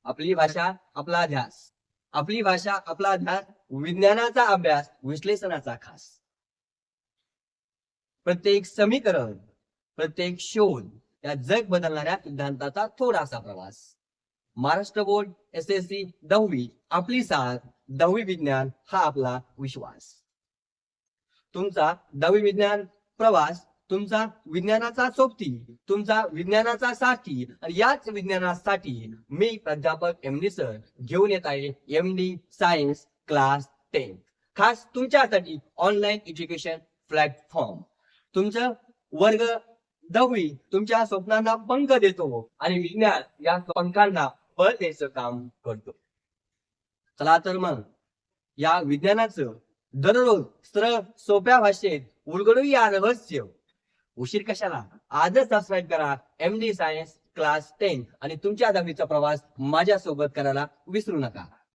आपली भाषा आपला ध्यास, आपली भाषा आपला ध्यास, विज्ञानाचा अभ्यास, विश्लेषणाचा खास. प्रत्येक समीकरण, प्रत्येक शोध या जग बदलणाऱ्या सिद्धांताचा थोडासा प्रवास. महाराष्ट्र बोर्ड SSC 10वी आपली साथ, 10वी विज्ञान हा आपला विश्वास. तुमचा 10वी विज्ञान प्रवास, तुमचा विज्ञानाचा सोबती, तुमचा विज्ञानाचा साथी. आणि याच विज्ञानासाठी मी प्राध्यापक MD सर घेऊन येत आहे MD सायन्स क्लास 10 खास तुमच्यासाठी ऑनलाईन एज्युकेशन प्लॅटफॉर्म. तुमचं वर्ग 10वी तुमच्या स्वप्नांना पंख देतो आणि विज्ञान या पंखांना बळ द्यायचं काम करतो. चला तर मग या विज्ञानाचं दररोज सरळ सोप्या भाषेत उलगडूया रहस्य. उशीर कशाला, आजच सबस्क्राईब करा MD सायन्स क्लास 10 आणि तुमच्या 10वीचा प्रवास माझ्यासोबत करायला विसरू नका.